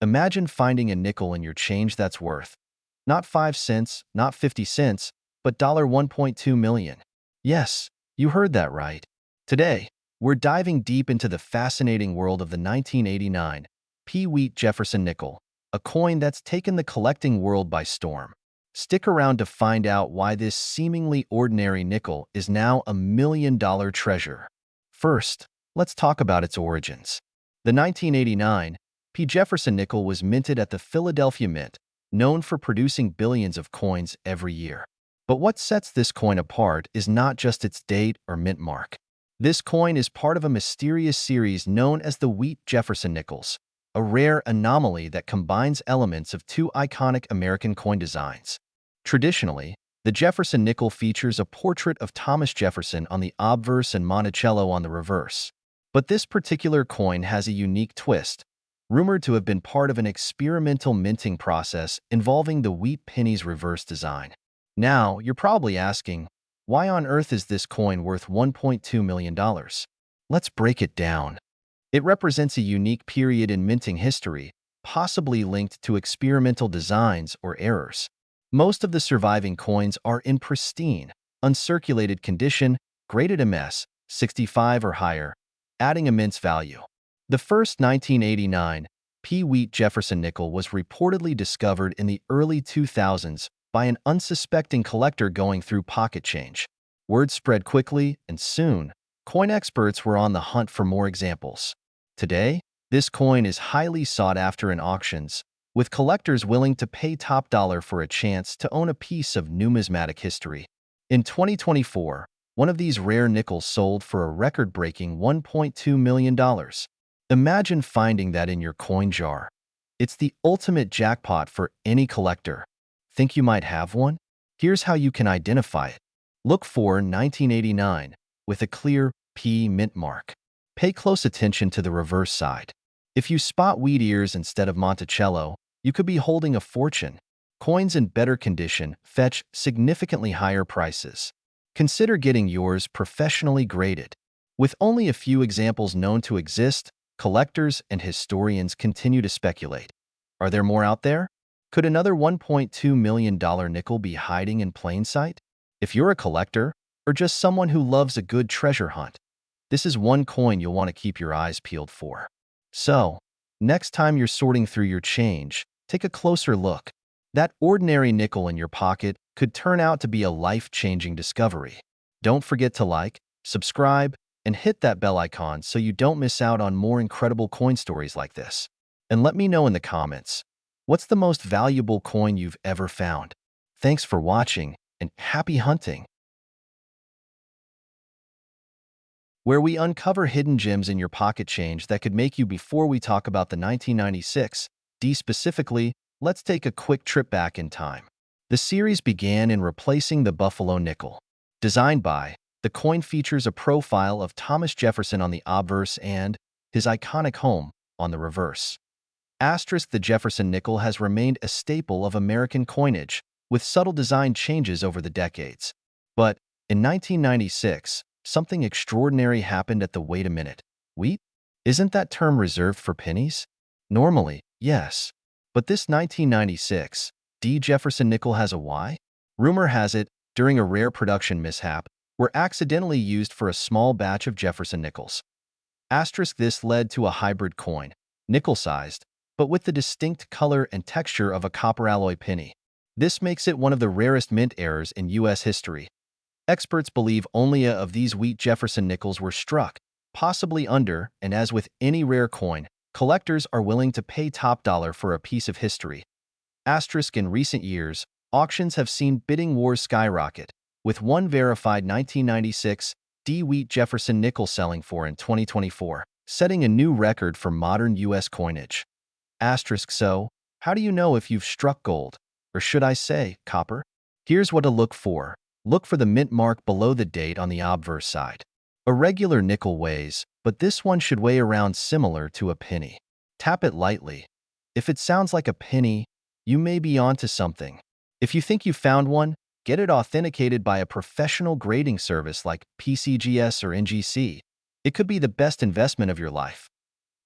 Imagine finding a nickel in your change that's worth not 5 cents, not 50 cents, but $1.2 million. Yes, you heard that right. Today, we're diving deep into the fascinating world of the 1989 P. Jefferson nickel, a coin that's taken the collecting world by storm. Stick around to find out why this seemingly ordinary nickel is now a $1 million treasure. First, let's talk about its origins. The 1989 P. Jefferson nickel was minted at the Philadelphia Mint, known for producing billions of coins every year. But what sets this coin apart is not just its date or mint mark. This coin is part of a mysterious series known as the Wheat Jefferson nickels, a rare anomaly that combines elements of two iconic American coin designs. Traditionally, the Jefferson nickel features a portrait of Thomas Jefferson on the obverse and Monticello on the reverse. But this particular coin has a unique twist, rumored to have been part of an experimental minting process involving the wheat penny's reverse design. Now, you're probably asking, why on earth is this coin worth $1.2 million? Let's break it down. It represents a unique period in minting history, possibly linked to experimental designs or errors. Most of the surviving coins are in pristine, uncirculated condition, graded MS, 65 or higher, adding immense value. The first 1989 P. Jefferson nickel was reportedly discovered in the early 2000s by an unsuspecting collector going through pocket change. Word spread quickly, and soon, coin experts were on the hunt for more examples. Today, this coin is highly sought after in auctions, with collectors willing to pay top dollar for a chance to own a piece of numismatic history. In 2024, one of these rare nickels sold for a record-breaking $1.2 million. Imagine finding that in your coin jar. It's the ultimate jackpot for any collector. Think you might have one? Here's how you can identify it. Look for 1989 with a clear P mint mark. Pay close attention to the reverse side. If you spot wheat ears instead of Monticello, you could be holding a fortune. Coins in better condition fetch significantly higher prices. Consider getting yours professionally graded. With only a few examples known to exist, collectors and historians continue to speculate. Are there more out there? Could another $1.2 million nickel be hiding in plain sight? If you're a collector, or just someone who loves a good treasure hunt, this is one coin you'll want to keep your eyes peeled for. So, next time you're sorting through your change, take a closer look. That ordinary nickel in your pocket could turn out to be a life-changing discovery. Don't forget to like, subscribe, and hit that bell icon so you don't miss out on more incredible coin stories like this. And let me know in the comments, what's the most valuable coin you've ever found? Thanks for watching, and happy hunting! Where we uncover hidden gems in your pocket change that could make you. Before we talk about the 1996 D specifically, let's take a quick trip back in time. The series began in replacing the Buffalo nickel. Designed by, the coin features a profile of Thomas Jefferson on the obverse and his iconic home on the reverse. The Jefferson nickel has remained a staple of American coinage, with subtle design changes over the decades. But in 1996, something extraordinary happened at the wait a minute. Wheat? Isn't that term reserved for pennies? Normally, yes. But this 1996 D. Jefferson nickel has a why? Rumor has it, during a rare production mishap, were accidentally used for a small batch of Jefferson nickels. This led to a hybrid coin, nickel-sized, but with the distinct color and texture of a copper alloy penny. This makes it one of the rarest mint errors in U.S. history. Experts believe only a of these Wheat Jefferson nickels were struck, possibly under, and as with any rare coin, collectors are willing to pay top dollar for a piece of history. In recent years, auctions have seen bidding wars skyrocket, with one verified 1996 D. Wheat Jefferson nickel selling for in 2024, setting a new record for modern U.S. coinage. So, how do you know if you've struck gold, or should I say, copper? Here's what to look for. Look for the mint mark below the date on the obverse side. A regular nickel weighs, but this one should weigh around similar to a penny. Tap it lightly. If it sounds like a penny, you may be onto something. If you think you found one, get it authenticated by a professional grading service like PCGS or NGC. It could be the best investment of your life.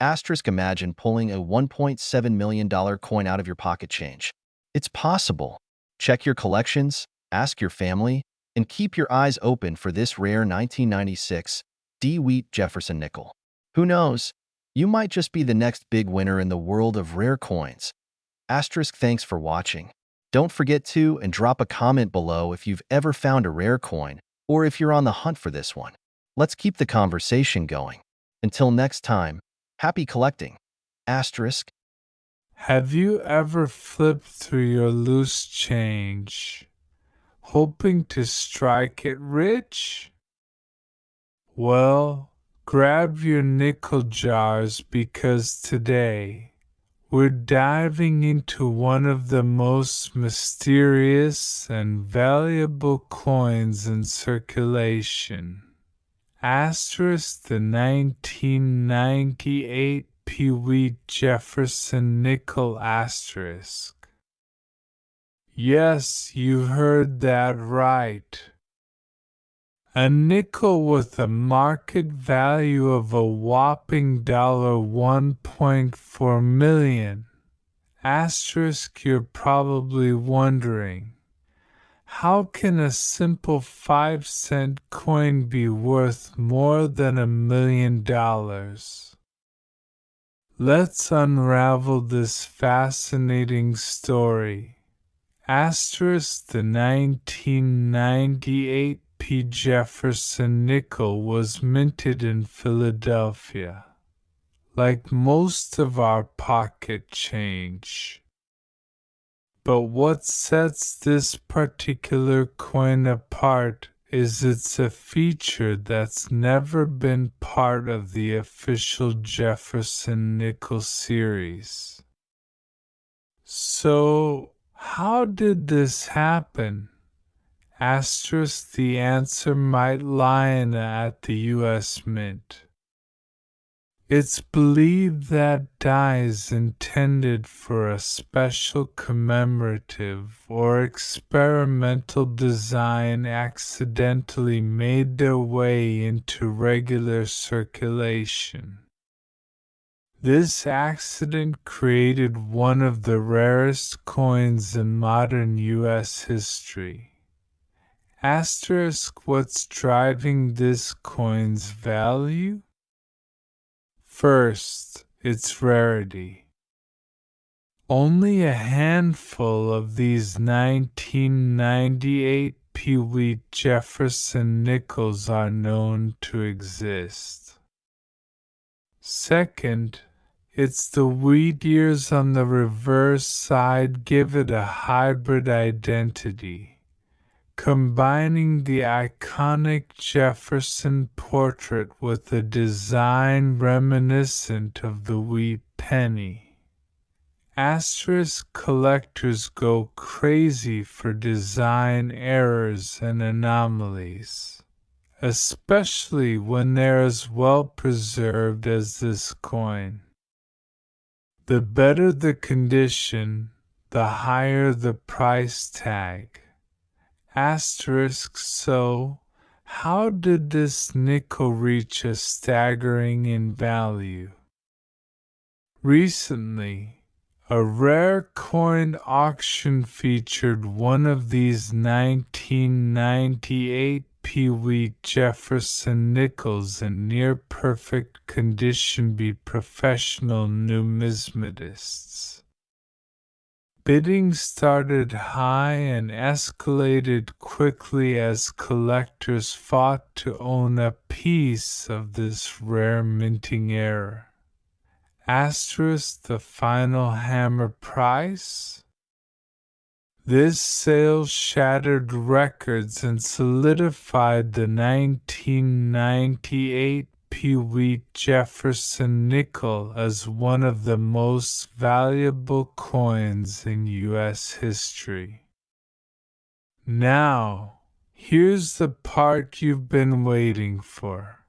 Asterisk imagine pulling a $1.7 million coin out of your pocket change. It's possible. Check your collections, ask your family, and keep your eyes open for this rare 1996 DeWitt Jefferson nickel. Who knows? You might just be the next big winner in the world of rare coins. Asterisk thanks for watching. Don't forget to and drop a comment below if you've ever found a rare coin or if you're on the hunt for this one. Let's keep the conversation going. Until next time, happy collecting. Asterisk. Have you ever flipped through your loose change, hoping to strike it rich? Well, grab your nickel jars because today we're diving into one of the most mysterious and valuable coins in circulation. Asterisk the 1998 Pee-wee Jefferson nickel asterisk. Yes, you heard that right. A nickel with a market value of a whopping $1.4 million. Asterisk, you're probably wondering, how can a simple 5-cent coin be worth more than $1 million? Let's unravel this fascinating story. Asterisk the 1998 P. Jefferson nickel was minted in Philadelphia, like most of our pocket change. But what sets this particular coin apart is it's a feature that's never been part of the official Jefferson nickel series. So, how did this happen? Asterisk, the answer might lie at the U.S. Mint. It's believed that dies intended for a special commemorative or experimental design accidentally made their way into regular circulation. This accident created one of the rarest coins in modern U.S. history. Asterisk, what's driving this coin's value? First, its rarity. Only a handful of these 1998 Pee-wee Jefferson nickels are known to exist. Second, it's the wheat ears on the reverse side give it a hybrid identity, combining the iconic Jefferson portrait with a design reminiscent of the wheat penny. Asterisk, collectors go crazy for design errors and anomalies, especially when they're as well preserved as this coin. The better the condition, the higher the price tag. Asterisk, so, how did this nickel reach a staggering in value? Recently, a rare coin auction featured one of these 1998 Pee-wee Jefferson nickels in near-perfect condition by professional numismatists. Bidding started high and escalated quickly as collectors fought to own a piece of this rare minting era. Asterisk, the final hammer price? This sale shattered records and solidified the 1998 Pee-wee Jefferson nickel as one of the most valuable coins in U.S. history. Now, here's the part you've been waiting for.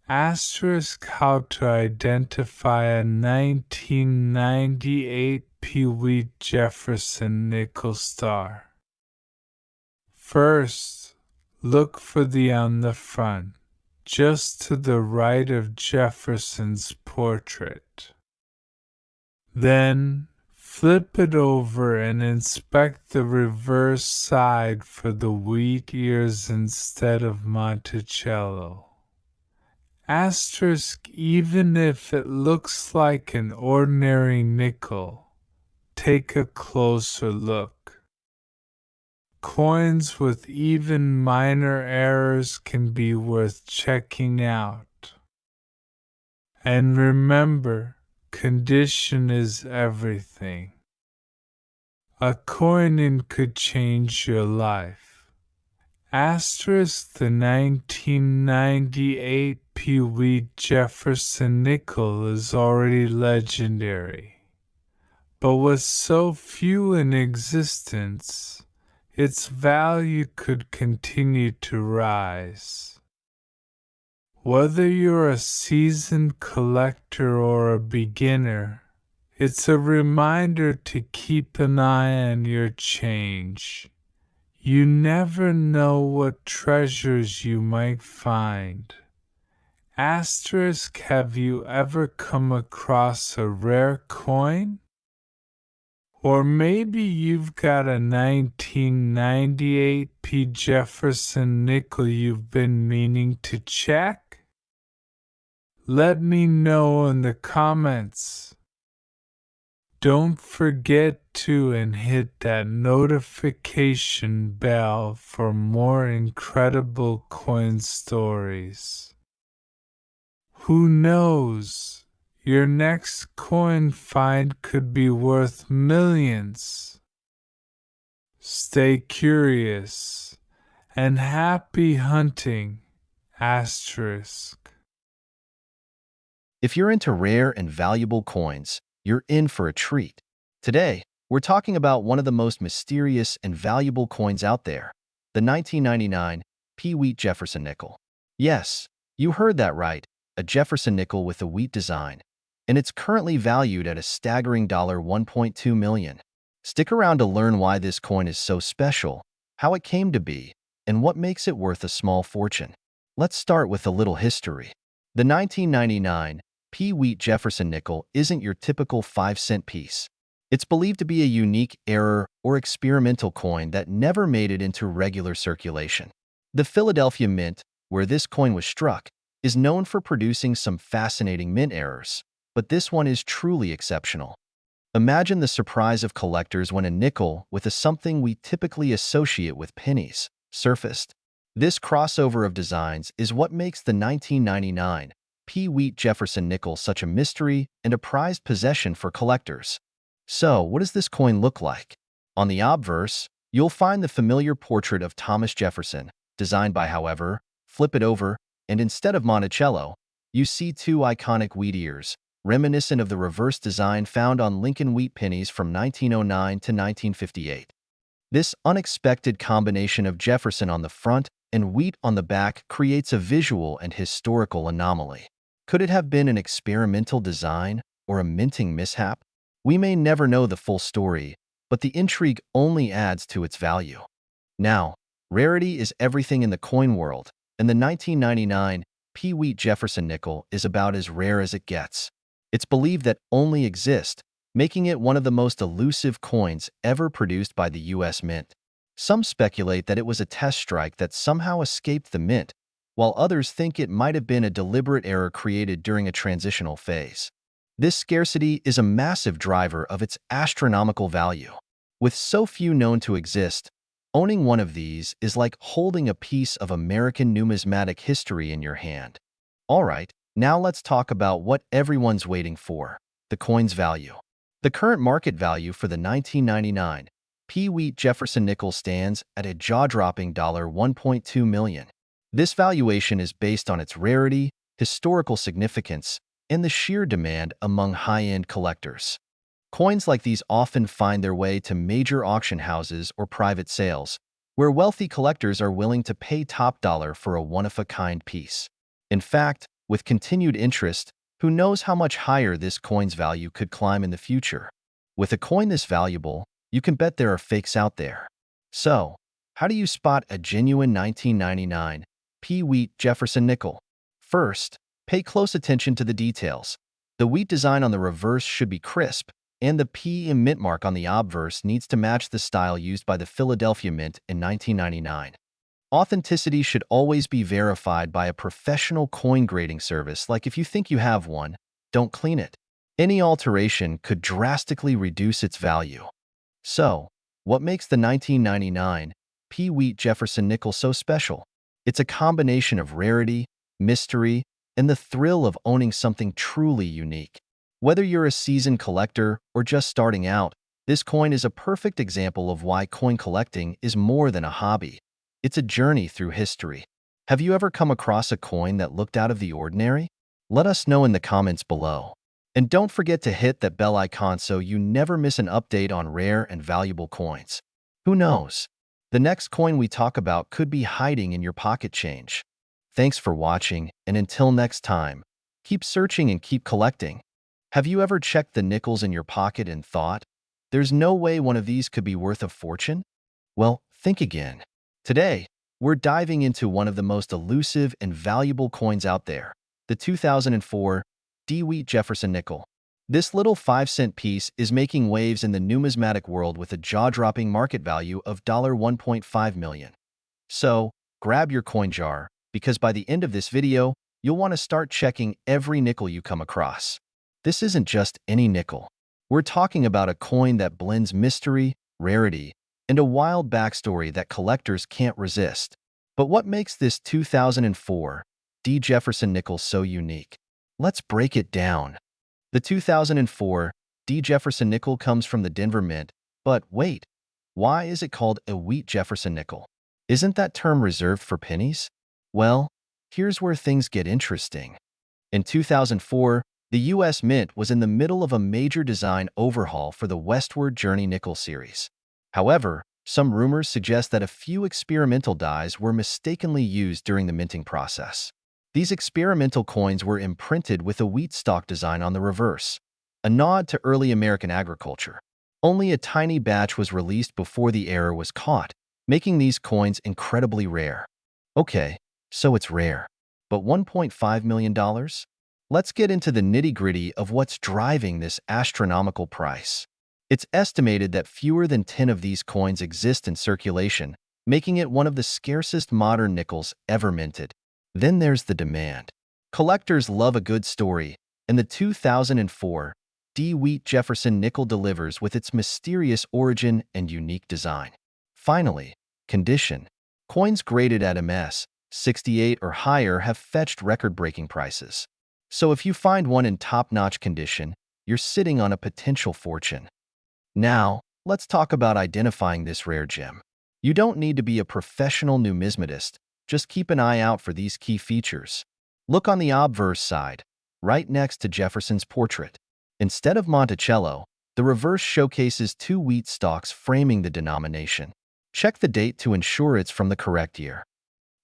Asterisk, how to identify a 1998 Pee-wee Jefferson nickel star. First, look for the on the front. just to the right of Jefferson's portrait. Then, flip it over and inspect the reverse side for the wheat ears instead of Monticello. Asterisk, even if it looks like an ordinary nickel, take a closer look. Coins with even minor errors can be worth checking out. And remember, condition is everything. A coin in could change your life. Asterisk, the 1998 Pee Wee Jefferson nickel is already legendary. But with so few in existence, its value could continue to rise. Whether you're a seasoned collector or a beginner, it's a reminder to keep an eye on your change. You never know what treasures you might find. Asterisk, have you ever come across a rare coin? Or maybe you've got a 1998 P. Jefferson nickel you've been meaning to check? Let me know in the comments. Don't forget to hit that notification bell for more incredible coin stories. Who knows? Your next coin find could be worth millions. Stay curious and happy hunting. Asterisk. If you're into rare and valuable coins, you're in for a treat. Today, we're talking about one of the most mysterious and valuable coins out there, the 1999 Pee Wee Jefferson nickel. Yes, you heard that right, a Jefferson nickel with a wheat design, and it's currently valued at a staggering $1.2 million. Stick around to learn why this coin is so special, how it came to be, and what makes it worth a small fortune. Let's start with a little history. The 1999 Pee Wee Jefferson nickel isn't your typical 5-cent piece. It's believed to be a unique error or experimental coin that never made it into regular circulation. The Philadelphia Mint, where this coin was struck, is known for producing some fascinating mint errors, but this one is truly exceptional. Imagine the surprise of collectors when a nickel with a something we typically associate with pennies surfaced. This crossover of designs is what makes the 1999 Pee Wee Jefferson nickel such a mystery and a prized possession for collectors. So, what does this coin look like? On the obverse, you'll find the familiar portrait of Thomas Jefferson, designed by, however, flip it over, and instead of Monticello, you see two iconic wheat ears, reminiscent of the reverse design found on Lincoln wheat pennies from 1909 to 1958. This unexpected combination of Jefferson on the front and wheat on the back creates a visual and historical anomaly. Could it have been an experimental design or a minting mishap? We may never know the full story, but the intrigue only adds to its value. Now, rarity is everything in the coin world, and the 1999 Pee Wee Jefferson nickel is about as rare as it gets. It's believed that only exists, making it one of the most elusive coins ever produced by the U.S. Mint. Some speculate that it was a test strike that somehow escaped the mint, while others think it might have been a deliberate error created during a transitional phase. This scarcity is a massive driver of its astronomical value. With so few known to exist, owning one of these is like holding a piece of American numismatic history in your hand. Alright, now let's talk about what everyone's waiting for, the coin's value. The current market value for the 1999 Pee Wee Jefferson nickel stands at a jaw-dropping $1.2 million. This valuation is based on its rarity, historical significance, and the sheer demand among high-end collectors. Coins like these often find their way to major auction houses or private sales, where wealthy collectors are willing to pay top dollar for a one-of-a-kind piece. In fact, with continued interest, who knows how much higher this coin's value could climb in the future? With a coin this valuable, you can bet there are fakes out there. So, how do you spot a genuine 1999 Pee Wee Jefferson nickel? First, pay close attention to the details. The wheat design on the reverse should be crisp, and the P mint mark on the obverse needs to match the style used by the Philadelphia Mint in 1999. Authenticity should always be verified by a professional coin grading service, like if you think you have one, don't clean it. Any alteration could drastically reduce its value. So, what makes the 1999 P. Wheat Jefferson nickel so special? It's a combination of rarity, mystery, and the thrill of owning something truly unique. Whether you're a seasoned collector or just starting out, this coin is a perfect example of why coin collecting is more than a hobby. It's a journey through history. Have you ever come across a coin that looked out of the ordinary? Let us know in the comments below. And don't forget to hit that bell icon so you never miss an update on rare and valuable coins. Who knows? The next coin we talk about could be hiding in your pocket change. Thanks for watching, and until next time, keep searching and keep collecting. Have you ever checked the nickels in your pocket and thought, there's no way one of these could be worth a fortune? Well, think again. Today, we're diving into one of the most elusive and valuable coins out there, the 2004 D. Wheat Jefferson nickel. This little 5-cent piece is making waves in the numismatic world with a jaw-dropping market value of $1.5 million. So, grab your coin jar, because by the end of this video, you'll want to start checking every nickel you come across. This isn't just any nickel. We're talking about a coin that blends mystery, rarity, and a wild backstory that collectors can't resist. But what makes this 2004 D. Jefferson nickel so unique? Let's break it down. The 2004 D. Jefferson nickel comes from the Denver Mint, but wait, why is it called a Wheat Jefferson nickel? Isn't that term reserved for pennies? Well, here's where things get interesting. In 2004, the U.S. Mint was in the middle of a major design overhaul for the Westward Journey nickel series. However, some rumors suggest that a few experimental dies were mistakenly used during the minting process. These experimental coins were imprinted with a wheat stalk design on the reverse, a nod to early American agriculture. Only a tiny batch was released before the error was caught, making these coins incredibly rare. Okay, so it's rare. But $1.5 million? Let's get into the nitty-gritty of what's driving this astronomical price. It's estimated that fewer than 10 of these coins exist in circulation, making it one of the scarcest modern nickels ever minted. Then there's the demand. Collectors love a good story, and the 2004 D. Wheat Jefferson nickel delivers with its mysterious origin and unique design. Finally, condition. Coins graded at MS 68 or higher have fetched record-breaking prices. So if you find one in top-notch condition, you're sitting on a potential fortune. Now, let's talk about identifying this rare gem. You don't need to be a professional numismatist. Just keep an eye out for these key features. Look on the obverse side, right next to Jefferson's portrait. Instead of Monticello, the reverse showcases two wheat stalks framing the denomination. Check the date to ensure it's from the correct year.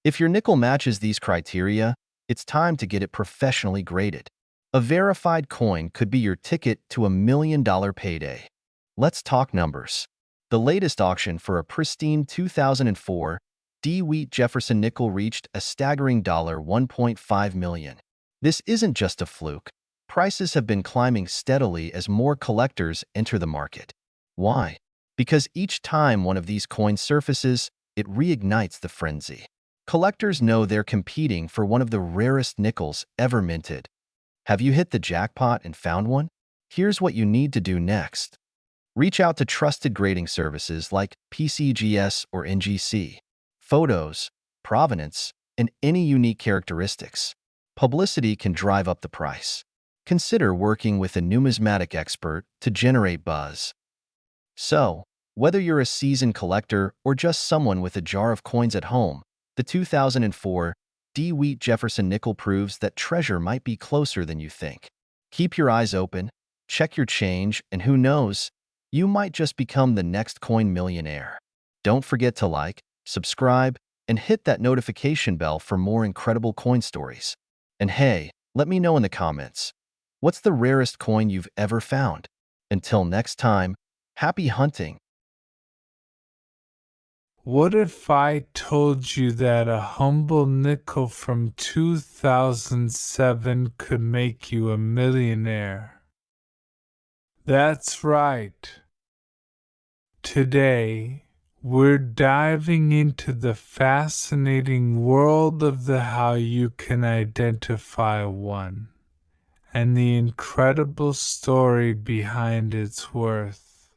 If your nickel matches these criteria, it's time to get it professionally graded. A verified coin could be your ticket to $1 million payday. Let's talk numbers. The latest auction for a pristine 2004 D. Wheat Jefferson nickel reached a staggering $1.5 million. This isn't just a fluke. Prices have been climbing steadily as more collectors enter the market. Why? Because each time one of these coins surfaces, it reignites the frenzy. Collectors know they're competing for one of the rarest nickels ever minted. Have you hit the jackpot and found one? Here's what you need to do next. Reach out to trusted grading services like PCGS or NGC. Photos, provenance, and any unique characteristics. Publicity can drive up the price. Consider working with a numismatic expert to generate buzz. So, whether you're a seasoned collector or just someone with a jar of coins at home, the 2004 D. Wheat Jefferson nickel proves that treasure might be closer than you think. Keep your eyes open, check your change, and who knows, you might just become the next coin millionaire. Don't forget to like, subscribe, and hit that notification bell for more incredible coin stories. And hey, let me know in the comments, what's the rarest coin you've ever found? Until next time, happy hunting! What if I told you that a humble nickel from 2007 could make you a millionaire? That's right. Today, we're diving into the fascinating world of the how you can identify one, and the incredible story behind its worth.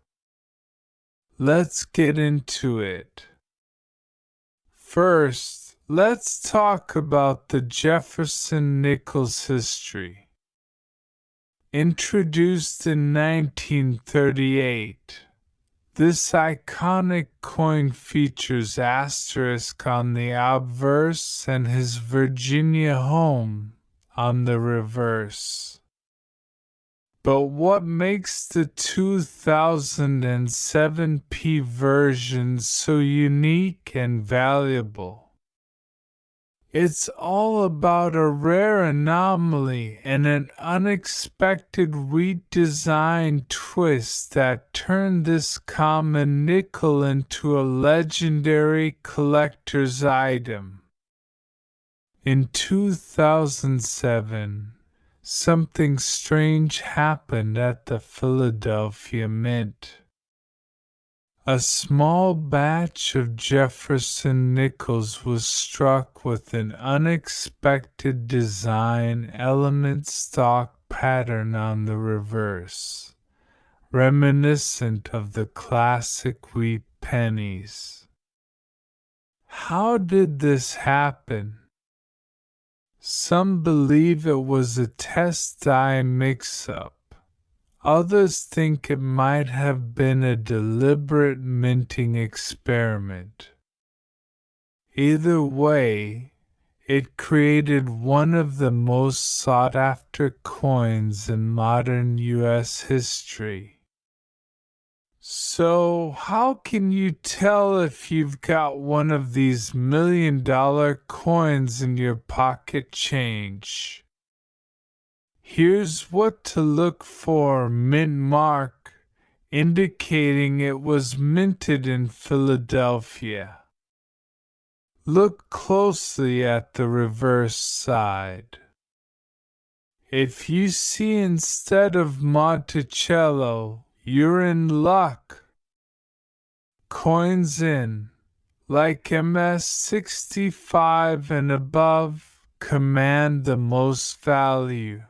Let's get into it. First, let's talk about the Jefferson nickel's history. Introduced in 1938, this iconic coin features asterisk on the obverse and his Virginia home on the reverse. But what makes the 2007 P version so unique and valuable? It's all about a rare anomaly and an unexpected redesign twist that turned this common nickel into a legendary collector's item. In 2007, something strange happened at the Philadelphia Mint. A small batch of Jefferson nickels was struck with an unexpected design element stock pattern on the reverse, reminiscent of the classic wheat pennies. How did this happen? Some believe it was a test die mix-up. Others think it might have been a deliberate minting experiment. Either way, it created one of the most sought-after coins in modern U.S. history. So, how can you tell if you've got one of these million-dollar coins in your pocket change? Here's what to look for: mint mark, indicating it was minted in Philadelphia. Look closely at the reverse side. If you see instead of Monticello, you're in luck. Coins in, like MS-65 and above, command the most value.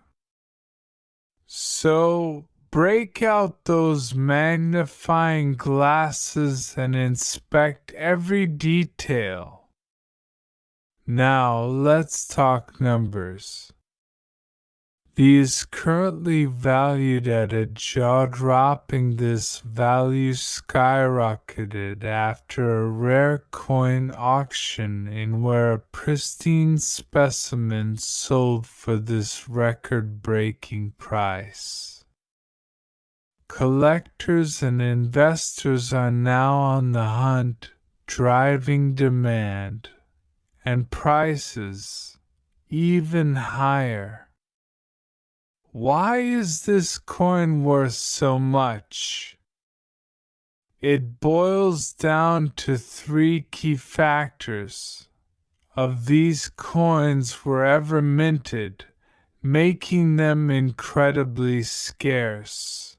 So, break out those magnifying glasses and inspect every detail. Now, let's talk numbers. These currently valued at a jaw-dropping. This value skyrocketed after a rare coin auction in where a pristine specimen sold for this record-breaking price. Collectors and investors are now on the hunt, driving demand, and prices even higher. Why is this coin worth so much? It boils down to three key factors. Of these coins were ever minted, making them incredibly scarce.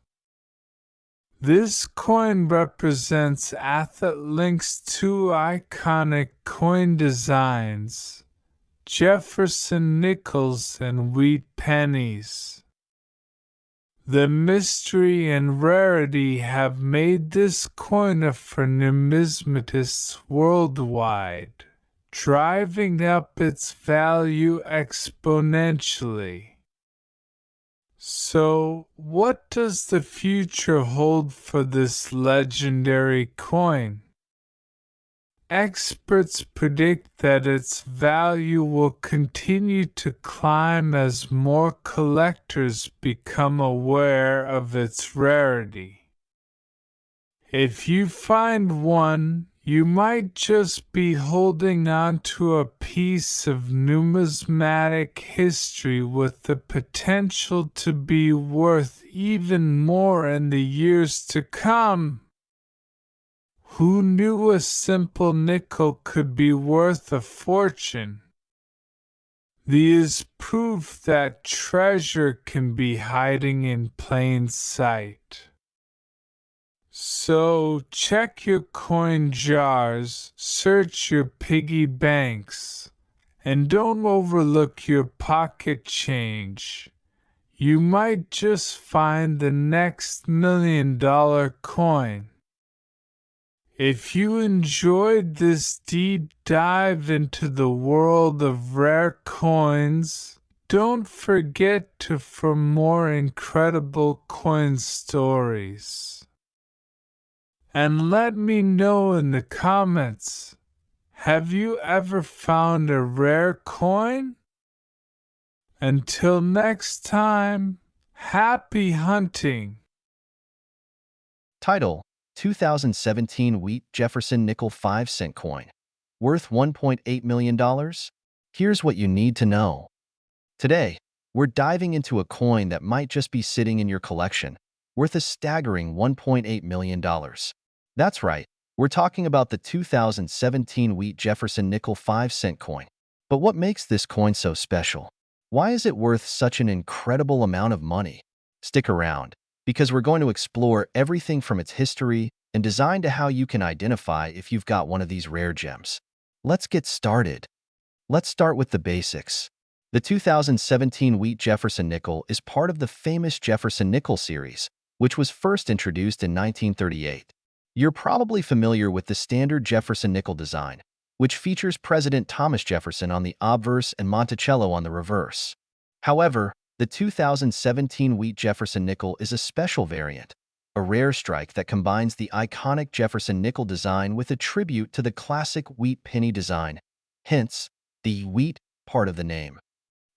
This coin represents Athletic's two iconic coin designs, Jefferson nickels and wheat pennies. The mystery and rarity have made this coin for numismatists worldwide, driving up its value exponentially. So, what does the future hold for this legendary coin? Experts predict that its value will continue to climb as more collectors become aware of its rarity. If you find one, you might just be holding on to a piece of numismatic history with the potential to be worth even more in the years to come. Who knew a simple nickel could be worth a fortune? These prove that treasure can be hiding in plain sight. So check your coin jars, search your piggy banks, and don't overlook your pocket change. You might just find the next $1 million coin. If you enjoyed this deep dive into the world of rare coins, don't forget to for more incredible coin stories. And let me know in the comments, have you ever found a rare coin? Until next time, happy hunting! Title: 2017 Wheat Jefferson Nickel 5-cent coin. Worth $1.8 million? Here's what you need to know. Today, we're diving into a coin that might just be sitting in your collection, worth a staggering $1.8 million. That's right, we're talking about the 2017 Wheat Jefferson Nickel 5-cent coin. But what makes this coin so special? Why is it worth such an incredible amount of money? Stick around, because we're going to explore everything from its history and design to how you can identify if you've got one of these rare gems. Let's get started. Let's start with the basics. The 2017 Wheat Jefferson nickel is part of the famous Jefferson nickel series, which was first introduced in 1938. You're probably familiar with the standard Jefferson nickel design, which features President Thomas Jefferson on the obverse and Monticello on the reverse. However, the 2017 Wheat Jefferson nickel is a special variant, a rare strike that combines the iconic Jefferson nickel design with a tribute to the classic wheat penny design, hence the wheat part of the name.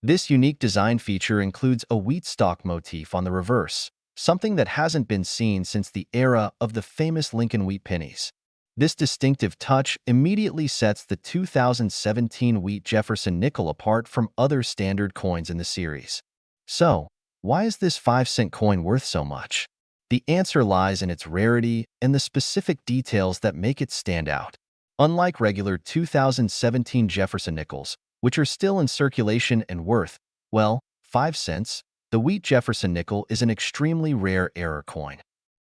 This unique design feature includes a wheat stalk motif on the reverse, something that hasn't been seen since the era of the famous Lincoln wheat pennies. This distinctive touch immediately sets the 2017 Wheat Jefferson nickel apart from other standard coins in the series. So, why is this 5-cent coin worth so much? The answer lies in its rarity and the specific details that make it stand out. Unlike regular 2017 Jefferson nickels, which are still in circulation and worth, well, 5 cents, the Wheat Jefferson nickel is an extremely rare error coin.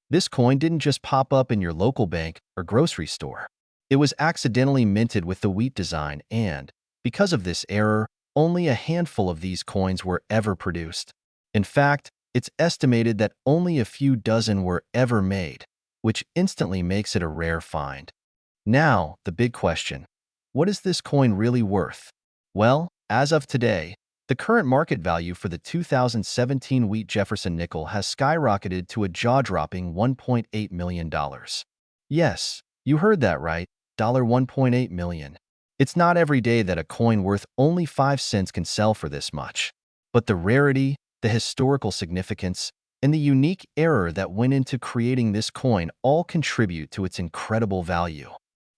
This coin didn't just pop up in your local bank or grocery store. It was accidentally minted with the wheat design and, because of this error, only a handful of these coins were ever produced. In fact, it's estimated that only a few dozen were ever made, which instantly makes it a rare find. Now, the big question: what is this coin really worth? Well, as of today, the current market value for the 2017 Wheat Jefferson nickel has skyrocketed to a jaw-dropping $1.8 million. Yes, you heard that right, $1.8 million. It's not every day that a coin worth only 5 cents can sell for this much. But the rarity, the historical significance, and the unique error that went into creating this coin all contribute to its incredible value.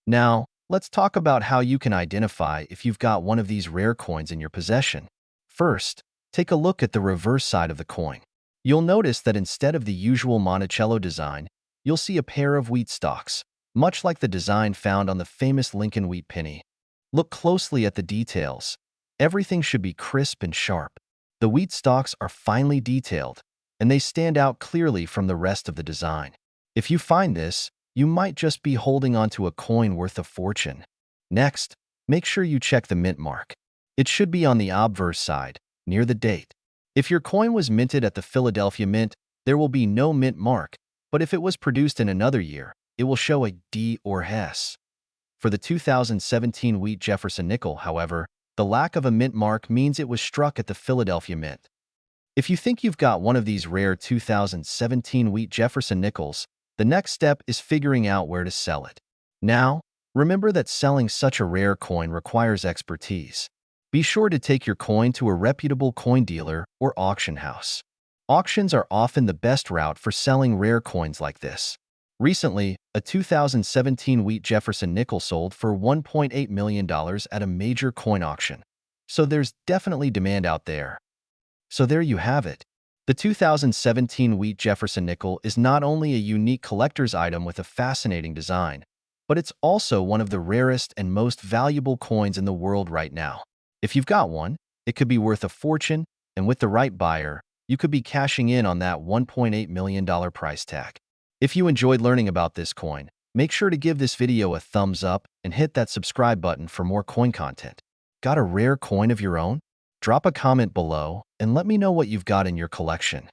Now, let's talk about how you can identify if you've got one of these rare coins in your possession. First, take a look at the reverse side of the coin. You'll notice that instead of the usual Monticello design, you'll see a pair of wheat stalks, much like the design found on the famous Lincoln wheat penny. Look closely at the details. Everything should be crisp and sharp. The wheat stalks are finely detailed, and they stand out clearly from the rest of the design. If you find this, you might just be holding onto a coin worth a fortune. Next, make sure you check the mint mark. It should be on the obverse side, near the date. If your coin was minted at the Philadelphia Mint, there will be no mint mark, but if it was produced in another year, it will show a D or S. For the 2017 Wheat Jefferson nickel, however, the lack of a mint mark means it was struck at the Philadelphia Mint. If you think you've got one of these rare 2017 Wheat Jefferson nickels, the next step is figuring out where to sell it. Now, remember that selling such a rare coin requires expertise. Be sure to take your coin to a reputable coin dealer or auction house. Auctions are often the best route for selling rare coins like this. Recently, a 2017 Wheat Jefferson nickel sold for $1.8 million at a major coin auction. So there's definitely demand out there. So there you have it. The 2017 Wheat Jefferson nickel is not only a unique collector's item with a fascinating design, but it's also one of the rarest and most valuable coins in the world right now. If you've got one, it could be worth a fortune, and with the right buyer, you could be cashing in on that $1.8 million price tag. If you enjoyed learning about this coin, make sure to give this video a thumbs up and hit that subscribe button for more coin content. Got a rare coin of your own? Drop a comment below and let me know what you've got in your collection.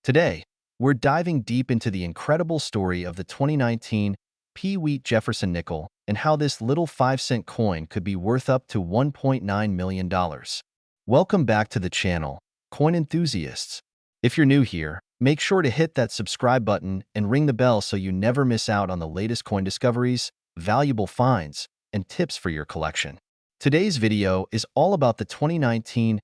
Today, we're diving deep into the incredible story of the 2019 Wheat Jefferson nickel and how this little 5-cent coin could be worth up to $1.9 million. Welcome back to the channel, coin enthusiasts. If you're new here, make sure to hit that subscribe button and ring the bell so you never miss out on the latest coin discoveries, valuable finds, and tips for your collection. Today's video is all about the 2019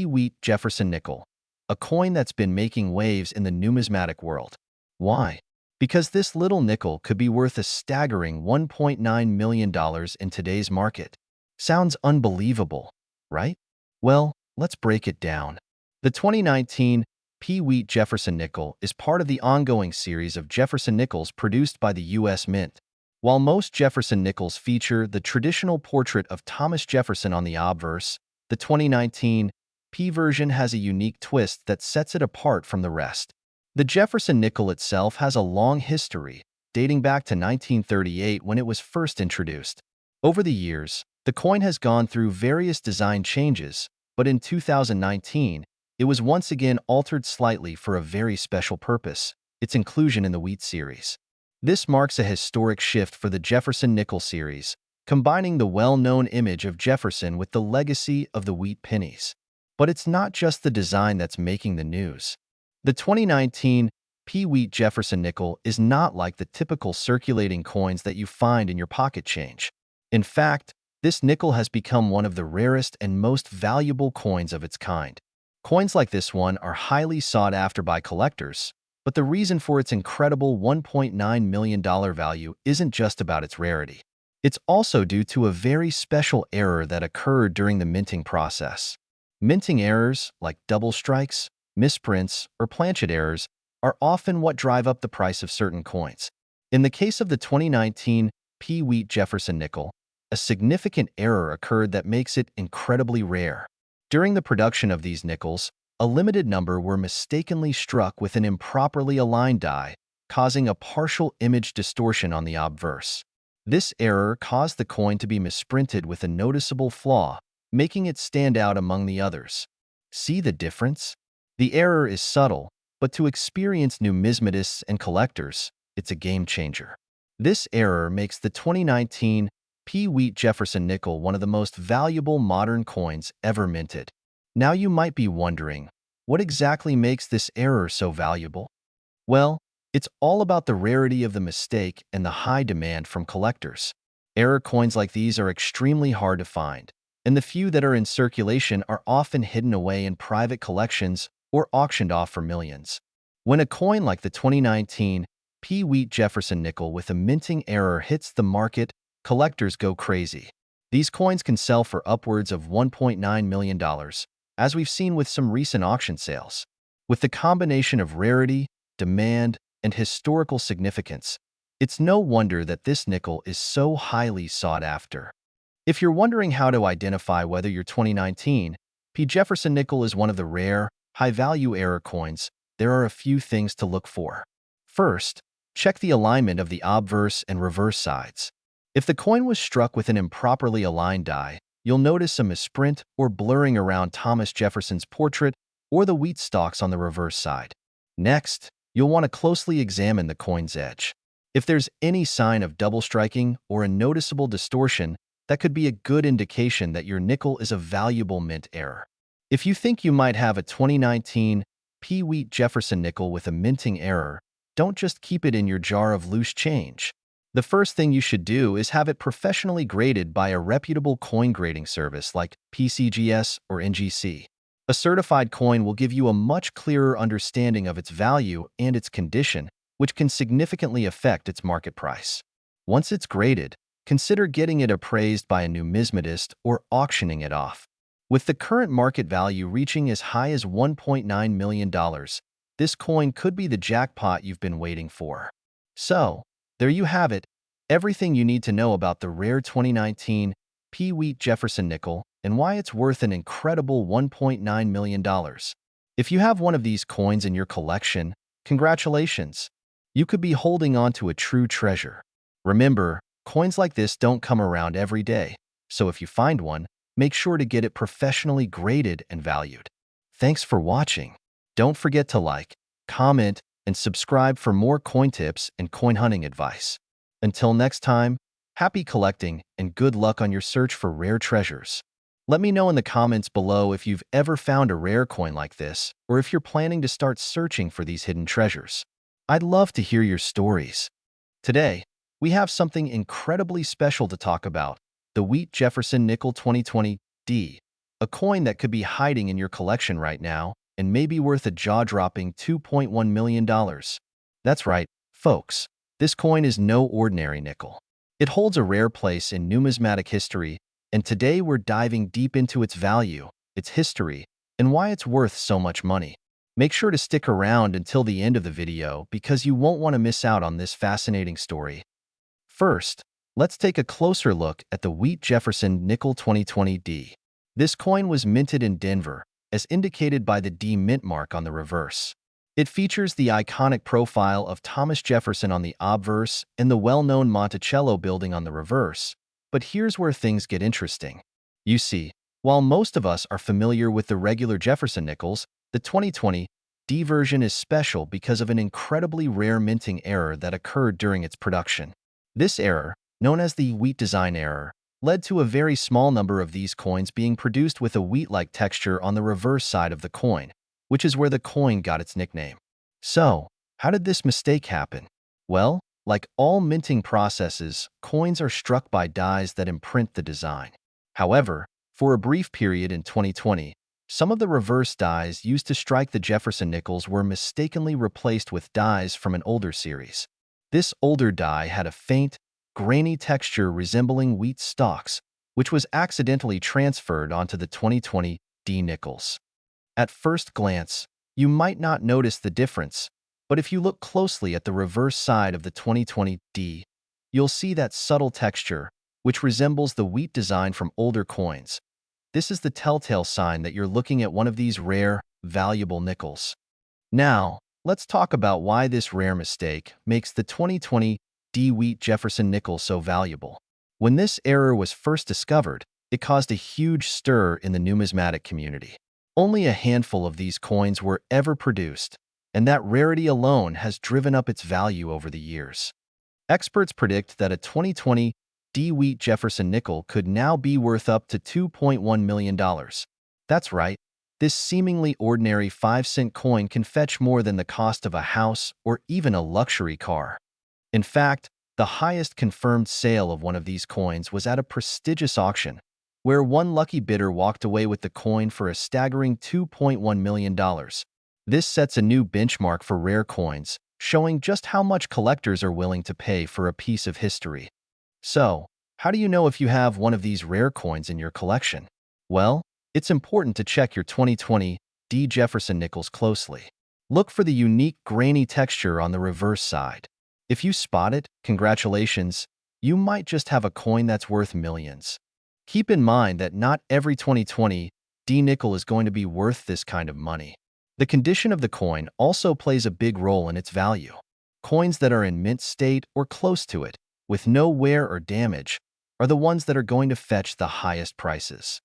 Wheat Jefferson nickel, a coin that's been making waves in the numismatic world. Why? Because this little nickel could be worth a staggering $1.9 million in today's market. Sounds unbelievable, right? Well, let's break it down. The 2019 Wheat Jefferson nickel is part of the ongoing series of Jefferson nickels produced by the U.S. Mint. While most Jefferson nickels feature the traditional portrait of Thomas Jefferson on the obverse, the 2019 P version has a unique twist that sets it apart from the rest. The Jefferson nickel itself has a long history, dating back to 1938 when it was first introduced. Over the years, the coin has gone through various design changes, but in 2019, it was once again altered slightly for a very special purpose: its inclusion in the Wheat series. This marks a historic shift for the Jefferson nickel series, combining the well-known image of Jefferson with the legacy of the Wheat pennies. But it's not just the design that's making the news. The 2019 Wheat Jefferson nickel is not like the typical circulating coins that you find in your pocket change. In fact, this nickel has become one of the rarest and most valuable coins of its kind. Coins like this one are highly sought after by collectors, but the reason for its incredible $1.9 million value isn't just about its rarity. It's also due to a very special error that occurred during the minting process. Minting errors, like double strikes, misprints, or planchet errors, are often what drive up the price of certain coins. In the case of the 2019 Wheat Jefferson nickel, a significant error occurred that makes it incredibly rare. During the production of these nickels, a limited number were mistakenly struck with an improperly aligned die, causing a partial image distortion on the obverse. This error caused the coin to be misprinted with a noticeable flaw, making it stand out among the others. See the difference? The error is subtle, but to experienced numismatists and collectors, it's a game changer. This error makes the 2019 Wheat Jefferson nickel one of the most valuable modern coins ever minted. Now you might be wondering, what exactly makes this error so valuable? Well, it's all about the rarity of the mistake and the high demand from collectors. Error coins like these are extremely hard to find, and the few that are in circulation are often hidden away in private collections or auctioned off for millions. When a coin like the 2019 Wheat Jefferson nickel with a minting error hits the market, collectors go crazy. These coins can sell for upwards of $1.9 million, as we've seen with some recent auction sales. With the combination of rarity, demand, and historical significance, it's no wonder that this nickel is so highly sought after. If you're wondering how to identify whether your 2019 Jefferson nickel is one of the rare, high-value error coins, there are a few things to look for. First, check the alignment of the obverse and reverse sides. If the coin was struck with an improperly aligned die, you'll notice a misprint or blurring around Thomas Jefferson's portrait or the wheat stalks on the reverse side. Next, you'll want to closely examine the coin's edge. If there's any sign of double striking or a noticeable distortion, that could be a good indication that your nickel is a valuable mint error. If you think you might have a 2019 Wheat Jefferson nickel with a minting error, don't just keep it in your jar of loose change. The first thing you should do is have it professionally graded by a reputable coin grading service like PCGS or NGC. A certified coin will give you a much clearer understanding of its value and its condition, which can significantly affect its market price. Once it's graded, consider getting it appraised by a numismatist or auctioning it off. With the current market value reaching as high as $1.9 million, this coin could be the jackpot you've been waiting for. So, there you have it, everything you need to know about the rare 2019 P. Wheat Jefferson nickel and why it's worth an incredible $1.9 million. If you have one of these coins in your collection, congratulations! You could be holding on to a true treasure. Remember, coins like this don't come around every day, so if you find one, make sure to get it professionally graded and valued. Thanks for watching. Don't forget to like, comment, and subscribe for more coin tips and coin hunting advice. Until next time, happy collecting and good luck on your search for rare treasures. Let me know in the comments below if you've ever found a rare coin like this, or if you're planning to start searching for these hidden treasures. I'd love to hear your stories. Today, we have something incredibly special to talk about, the Wheat Jefferson Nickel 2020D, a coin that could be hiding in your collection right now and may be worth a jaw-dropping $2.1 million. That's right, folks. This coin is no ordinary nickel. It holds a rare place in numismatic history, and today we're diving deep into its value, its history, and why it's worth so much money. Make sure to stick around until the end of the video because you won't want to miss out on this fascinating story. First, let's take a closer look at the Wheat Jefferson Nickel 2020D. This coin was minted in Denver, as indicated by the D mint mark on the reverse. It features the iconic profile of Thomas Jefferson on the obverse and the well-known Monticello building on the reverse. But here's where things get interesting. You see, while most of us are familiar with the regular Jefferson nickels, the 2020 D version is special because of an incredibly rare minting error that occurred during its production. This error, known as the wheat design error, led to a very small number of these coins being produced with a wheat-like texture on the reverse side of the coin, which is where the coin got its nickname. So, how did this mistake happen? Well, like all minting processes, coins are struck by dies that imprint the design. However, for a brief period in 2020, some of the reverse dies used to strike the Jefferson nickels were mistakenly replaced with dies from an older series. This older die had a faint, grainy texture resembling wheat stalks, which was accidentally transferred onto the 2020 D nickels. At first glance, you might not notice the difference, but if you look closely at the reverse side of the 2020 D, you'll see that subtle texture, which resembles the wheat design from older coins. This is the telltale sign that you're looking at one of these rare, valuable nickels. Now, let's talk about why this rare mistake makes the 2020 D Wheat Jefferson nickel so valuable. When this error was first discovered, it caused a huge stir in the numismatic community. Only a handful of these coins were ever produced, and that rarity alone has driven up its value over the years. Experts predict that a 2020 D Wheat Jefferson nickel could now be worth up to $2.1 million. That's right, this seemingly ordinary 5-cent coin can fetch more than the cost of a house or even a luxury car. In fact, the highest confirmed sale of one of these coins was at a prestigious auction, where one lucky bidder walked away with the coin for a staggering $2.1 million. This sets a new benchmark for rare coins, showing just how much collectors are willing to pay for a piece of history. So, how do you know if you have one of these rare coins in your collection? Well, it's important to check your 2020 D Jefferson nickels closely. Look for the unique grainy texture on the reverse side. If you spot it, congratulations, you might just have a coin that's worth millions. Keep in mind that not every 2020 D nickel is going to be worth this kind of money. The condition of the coin also plays a big role in its value. Coins that are in mint state or close to it, with no wear or damage, are the ones that are going to fetch the highest prices.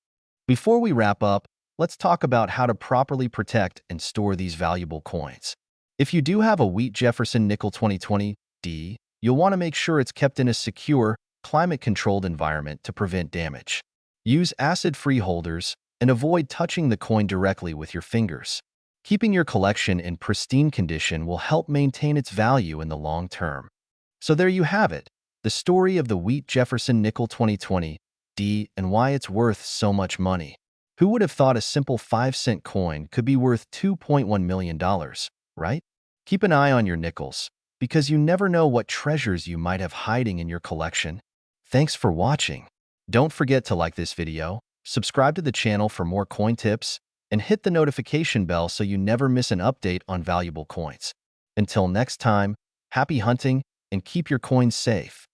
Before we wrap up, let's talk about how to properly protect and store these valuable coins. If you do have a Wheat Jefferson Nickel 2020D, you'll want to make sure it's kept in a secure, climate-controlled environment to prevent damage. Use acid-free holders and avoid touching the coin directly with your fingers. Keeping your collection in pristine condition will help maintain its value in the long term. So there you have it, the story of the Wheat Jefferson Nickel 2020D and why it's worth so much money. Who would have thought a simple 5-cent coin could be worth $2.1 million, right? Keep an eye on your nickels, because you never know what treasures you might have hiding in your collection. Thanks for watching. Don't forget to like this video, subscribe to the channel for more coin tips, and hit the notification bell so you never miss an update on valuable coins. Until next time, happy hunting and keep your coins safe.